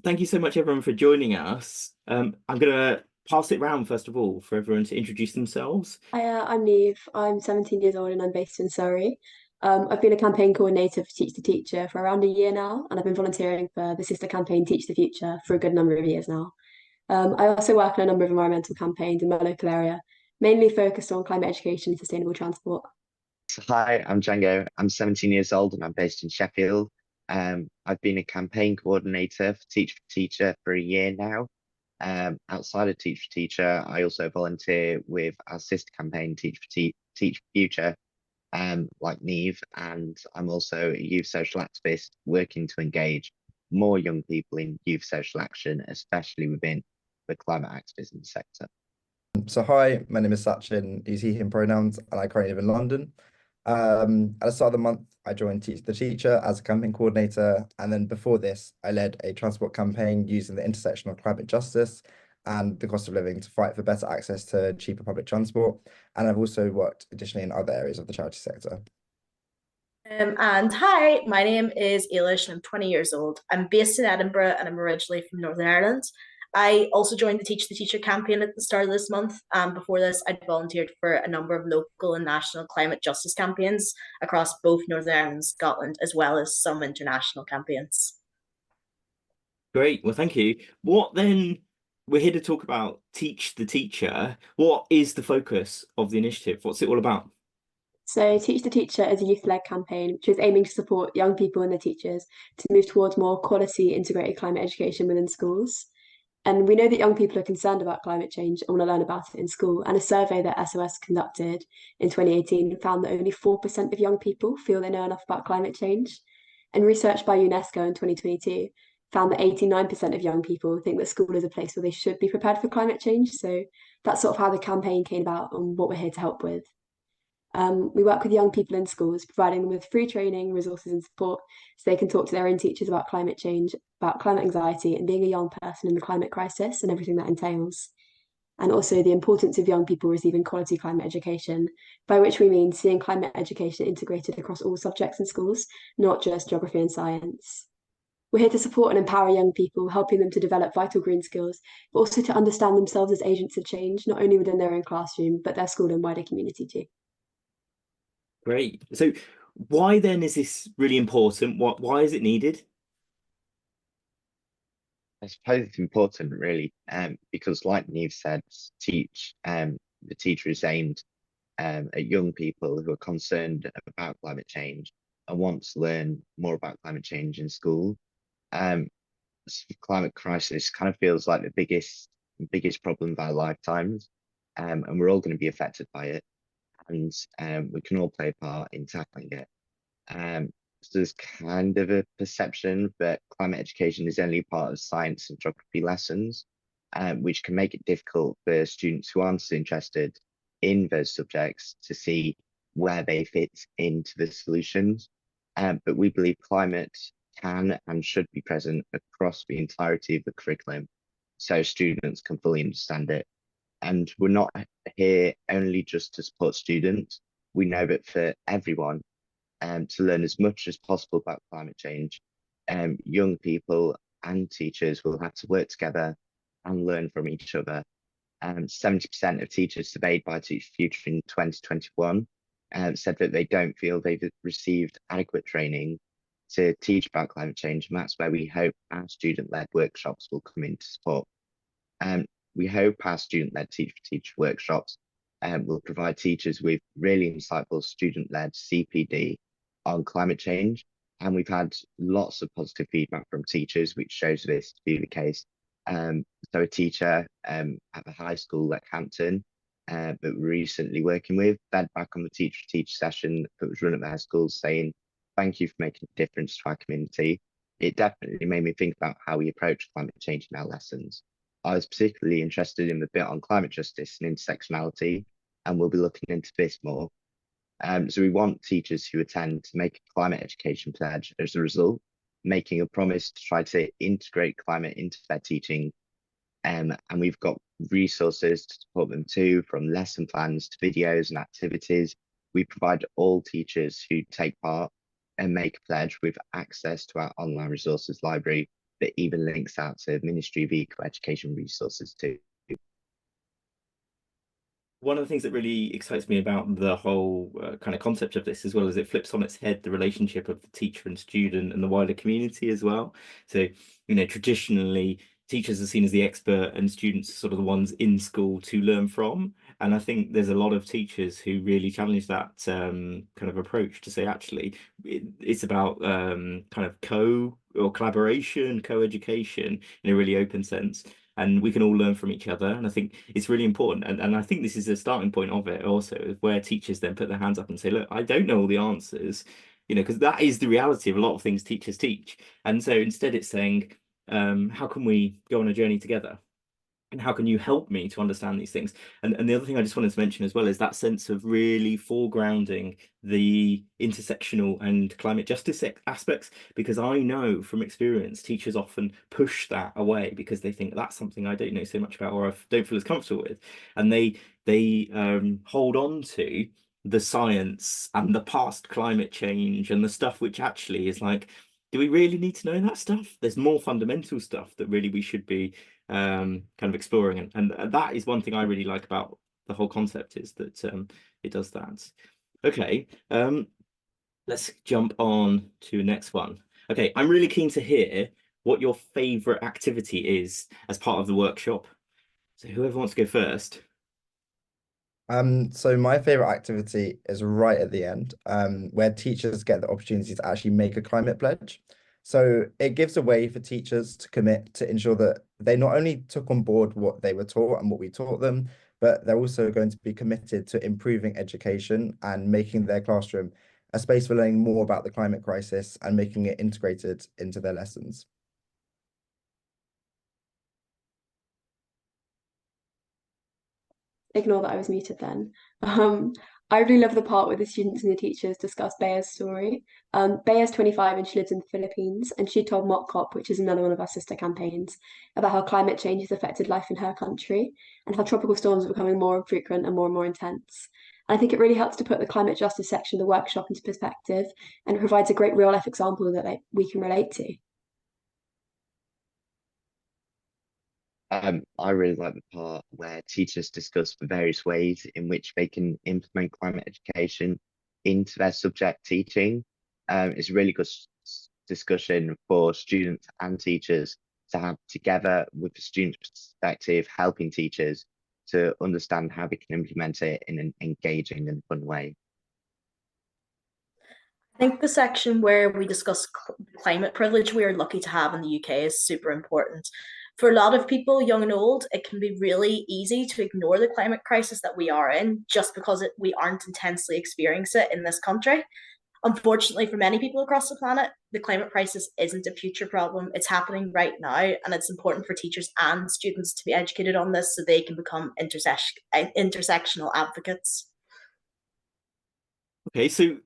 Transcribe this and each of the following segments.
Thank you so much, everyone, for joining us. I'm going to pass it round, first of all, for everyone to introduce themselves. I'm Neve. I'm 17 years old and I'm based in Surrey. I've been a campaign coordinator for Teach the Teacher for around a year now, and I've been volunteering for the sister campaign Teach the Future for a good number of years now. I also work on a number of environmental campaigns in my local area, mainly focused on climate education and sustainable transport. Hi, I'm Django. I'm 17 years old and I'm based in Sheffield. I've been a campaign coordinator for Teach for Teacher for a year now. Outside of Teach for Teacher, I also volunteer with our sister campaign, Teach for Future, like Neve, and I'm also a youth social activist working to engage more young people in youth social action, especially within the climate activism sector. So hi, my name is Sachin, use he, him pronouns, and I currently live in London. At the start of the month, I joined Teach the Teacher as a campaign coordinator, and then before this, I led a transport campaign using the intersection of climate justice and the cost of living to fight for better access to cheaper public transport. And I've also worked additionally in other areas of the charity sector. And hi, my name is Ailish and I'm 20 years old. I'm based in Edinburgh and I'm originally from Northern Ireland. I also joined the Teach the Teacher campaign at the start of this month. Before this, I'd volunteered for a number of local and national climate justice campaigns across both Northern Ireland and Scotland, as well as some international campaigns. Great. Well, thank you. What then? We're here to talk about Teach the Teacher. What is the focus of the initiative? What's it all about? So, Teach the Teacher is a youth-led campaign which is aiming to support young people and their teachers to move towards more quality integrated climate education within schools. And we know that young people are concerned about climate change and want to learn about it in school. And a survey that SOS conducted in 2018 found that only 4% of young people feel they know enough about climate change. And research by UNESCO in 2022 found that 89% of young people think that school is a place where they should be prepared for climate change. So that's sort of how the campaign came about and what we're here to help with. We work with young people in schools, providing them with free training, resources, and support so they can talk to their own teachers about climate change, about climate anxiety, and being a young person in the climate crisis and everything that entails. And also the importance of young people receiving quality climate education, by which we mean seeing climate education integrated across all subjects in schools, not just geography and science. We're here to support and empower young people, helping them to develop vital green skills, but also to understand themselves as agents of change, not only within their own classroom, but their school and wider community too. Great. So why then is this really important? Why is it needed? I suppose it's important really, because like Neve said, the teacher is aimed at young people who are concerned about climate change and want to learn more about climate change in school. Climate crisis kind of feels like the biggest problem of our lifetimes, and we're all going to be affected by it, and we can all play a part in tackling it. So there's kind of a perception that climate education is only part of science and geography lessons, which can make it difficult for students who aren't interested in those subjects to see where they fit into the solutions. But we believe climate can and should be present across the entirety of the curriculum so students can fully understand it. And we're not here only just to support students. We know that for everyone, to learn as much as possible about climate change, young people and teachers will have to work together and learn from each other. 70% of teachers surveyed by Teach Future in 2021 said that they don't feel they've received adequate training to teach about climate change, and that's where we hope our student-led workshops will come into support. We hope our student-led Teach for Teacher workshops will provide teachers with really insightful student-led CPD on climate change, and we've had lots of positive feedback from teachers which shows this to be the case. So a teacher at the high school at Hampton that we're recently working with fed back on the Teach for Teacher session that was run at their school saying, "Thank you for making a difference to our community." It definitely made me think about how we approach climate change in our lessons. I was particularly interested in the bit on climate justice and intersectionality, and we'll be looking into this more. So we want teachers who attend to make a climate education pledge as a result, making a promise to try to integrate climate into their teaching. And we've got resources to support them too, from lesson plans to videos and activities. We provide all teachers who take part and make a pledge with access to our online resources library, that even links out to Ministry of Eco-Education resources too. One of the things that really excites me about the whole kind of concept of this, as well as it flips on its head the relationship of the teacher and student and the wider community as well. So, traditionally, teachers are seen as the expert and students are sort of the ones in school to learn from. And I think there's a lot of teachers who really challenge that kind of approach to say, actually, it's about kind of collaboration, co-education in a really open sense. And we can all learn from each other. And I think it's really important. And I think this is the starting point of it also, where teachers then put their hands up and say, look, I don't know all the answers, because that is the reality of a lot of things teachers teach. And so instead it's saying, how can we go on a journey together? And how can you help me to understand these things? And the other thing I just wanted to mention as well is that sense of really foregrounding the intersectional and climate justice aspects, because I know from experience teachers often push that away because they think that's something I don't know so much about or I don't feel as comfortable with, and they hold on to the science and the past climate change and the stuff which actually is like, do we really need to know that stuff? There's more fundamental stuff that really we should be kind of exploring, and that is one thing I really like about the whole concept, is that it does that. Okay, let's jump on to the next one. Okay, I'm really keen to hear what your favorite activity is as part of the workshop. So whoever wants to go first. So my favorite activity is right at the end, where teachers get the opportunity to actually make a climate pledge. So it gives a way for teachers to commit to ensure that they not only took on board what they were taught and what we taught them, but they're also going to be committed to improving education and making their classroom a space for learning more about the climate crisis and making it integrated into their lessons. Ignore that I was muted then. I really love the part where the students and the teachers discuss Bea's story. Bea's 25 and she lives in the Philippines, and she told Mock COP, which is another one of our sister campaigns, about how climate change has affected life in her country and how tropical storms are becoming more frequent and more intense. And I think it really helps to put the climate justice section of the workshop into perspective, and it provides a great real life example that we can relate to. I really like the part where teachers discuss the various ways in which they can implement climate education into their subject teaching. It's a really good discussion for students and teachers to have together, with the student's perspective, helping teachers to understand how they can implement it in an engaging and fun way. I think the section where we discuss climate privilege we are lucky to have in the UK is super important. For a lot of people, young and old, it can be really easy to ignore the climate crisis that we are in just because we aren't intensely experiencing it in this country. Unfortunately, for many people across the planet, the climate crisis isn't a future problem. It's happening right now, and it's important for teachers and students to be educated on this so they can become intersectional advocates. Okay, so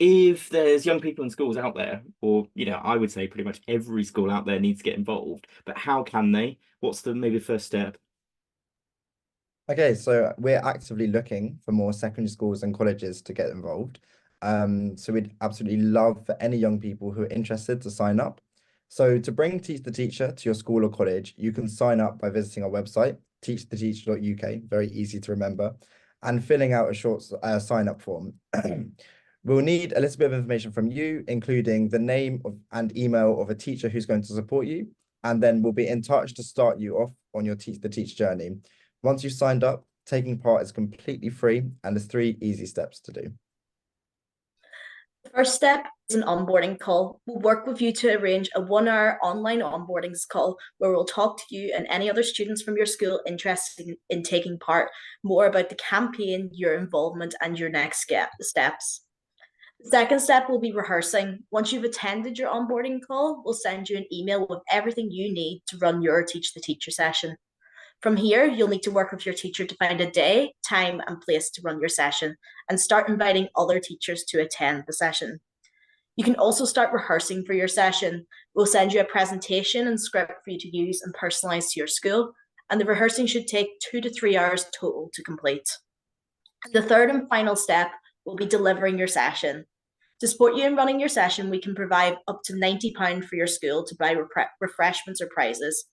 if there's young people in schools out there, or I would say pretty much every school out there needs to get involved, but how can they? What's the maybe first step? Okay, so we're actively looking for more secondary schools and colleges to get involved. So we'd absolutely love for any young people who are interested to sign up. So to bring Teach the Teacher to your school or college, you can sign up by visiting our website, teachtheteacher.uk, very easy to remember, and filling out a short sign up form. We'll need a little bit of information from you, including the name and email of a teacher who's going to support you, and then we'll be in touch to start you off on your Teach the Teacher journey. Once you've signed up, taking part is completely free, and there's 3 easy steps to do. The first step is an onboarding call. We'll work with you to arrange a 1-hour online onboarding call where we'll talk to you and any other students from your school interested in taking part more about the campaign, your involvement, and your next steps. The second step will be rehearsing. Once you've attended your onboarding call, we'll send you an email with everything you need to run your Teach the Teacher session. From here, you'll need to work with your teacher to find a day, time, and place to run your session, and start inviting other teachers to attend the session. You can also start rehearsing for your session. We'll send you a presentation and script for you to use and personalize to your school, and the rehearsing should take 2 to 3 hours total to complete. The third and final step will be delivering your session. To support you in running your session, we can provide up to £90 for your school to buy refreshments or prizes.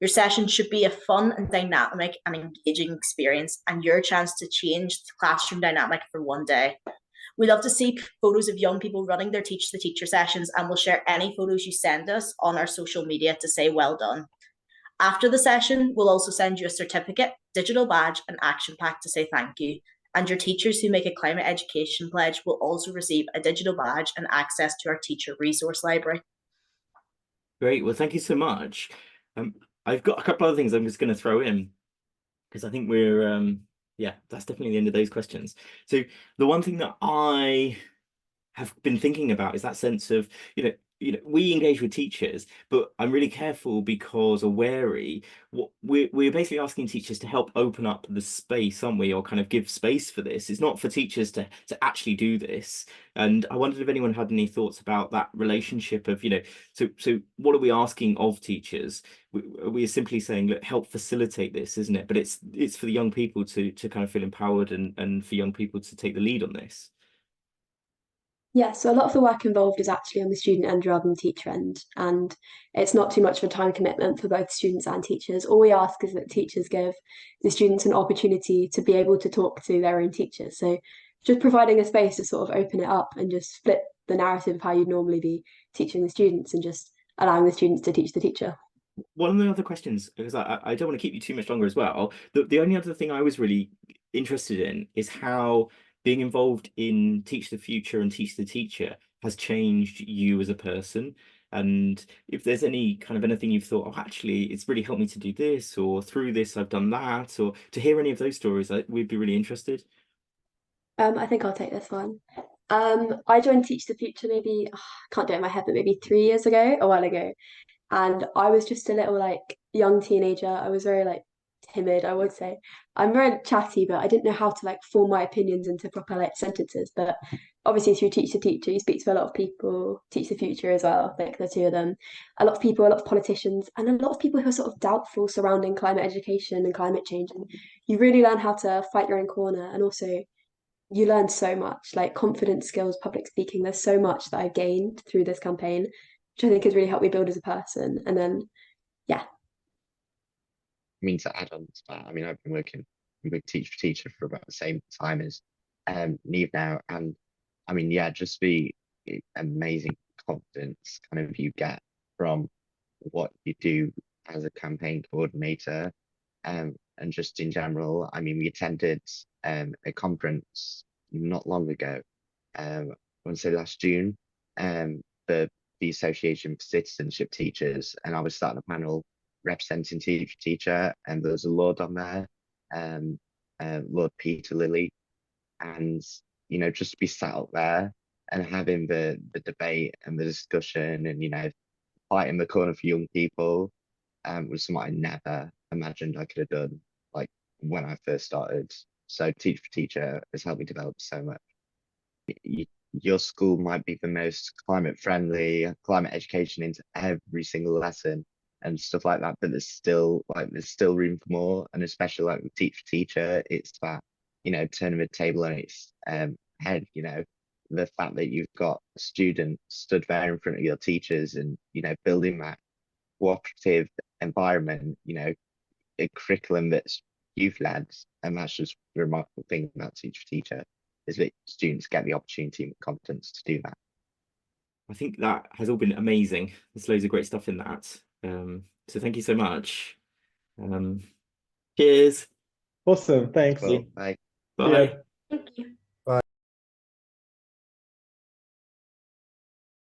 Your session should be a fun and dynamic and engaging experience, and your chance to change the classroom dynamic for one day. We love to see photos of young people running their Teach the Teacher sessions, and we'll share any photos you send us on our social media to say well done. After the session, we'll also send you a certificate, digital badge, and action pack to say thank you. And your teachers who make a climate education pledge will also receive a digital badge and access to our teacher resource library. Great. Well, thank you so much. I've got a couple other things I'm just going to throw in, because I think we're yeah, that's definitely the end of those questions. So the one thing that I have been thinking about is that sense of, we engage with teachers, but I'm really careful because, or wary, what we're basically asking teachers to help open up the space, aren't we, or kind of give space for this. It's not for teachers to actually do this. And I wondered if anyone had any thoughts about that relationship of, so what are we asking of teachers? We're simply saying, look, help facilitate this, isn't it? But it's for the young people to kind of feel empowered and for young people to take the lead on this. Yeah, so a lot of the work involved is actually on the student end rather than teacher end, and it's not too much of a time commitment for both students and teachers. All we ask is that teachers give the students an opportunity to be able to talk to their own teachers. So just providing a space to sort of open it up and just flip the narrative of how you'd normally be teaching the students and just allowing the students to teach the teacher. One of the other questions, because I don't want to keep you too much longer as well, the only other thing I was really interested in is how being involved in Teach the Future and Teach the Teacher has changed you as a person. And if there's any kind of anything you've thought, oh, actually, it's really helped me to do this, or through this, I've done that, or to hear any of those stories, we'd be really interested. I think I'll take this one. I joined Teach the Future maybe, I can't do it in my head, but maybe 3 years ago, a while ago. And I was just a little like young teenager. I was very like timid, I would say. I'm very chatty, but I didn't know how to like form my opinions into proper like sentences. But obviously through Teach the Teacher, you speak to a lot of people, Teach the Future as well, like the two of them. A lot of people, a lot of politicians, and a lot of people who are sort of doubtful surrounding climate education and climate change. And you really learn how to fight your own corner, and also you learn so much, like confidence skills, public speaking. There's so much that I gained through this campaign, which I think has really helped me build as a person. And then, yeah. I mean, to add on to that, I mean, I've been working with Teach for Teacher for about the same time as Neve now, and I mean, yeah, just the amazing confidence kind of you get from what you do as a campaign coordinator, and just in general. I mean, we attended a conference not long ago, I want to say last June, for the Association for Citizenship Teachers, and I was sat on a panel representing Teach for Teacher, and there was a Lord on there, Lord Peter Lilly, and just to be sat up there and having the debate and the discussion, and fighting the corner for young people, was something I never imagined I could have done, like when I first started. So Teach for Teacher has helped me develop so much. Your school might be the most climate friendly, climate education into every single lesson and stuff like that, but there's still room for more. And especially like with Teach for Teacher, it's that turning the table on its head. The fact that you've got students stood there in front of your teachers and building that cooperative environment, a curriculum that's youth led, and that's just the remarkable thing about Teach for Teacher, is that students get the opportunity and confidence to do that. I think that has all been amazing. There's loads of great stuff in that. So thank you so much. Cheers. Awesome. Thanks. Well, bye. Bye. Yeah. Thank you.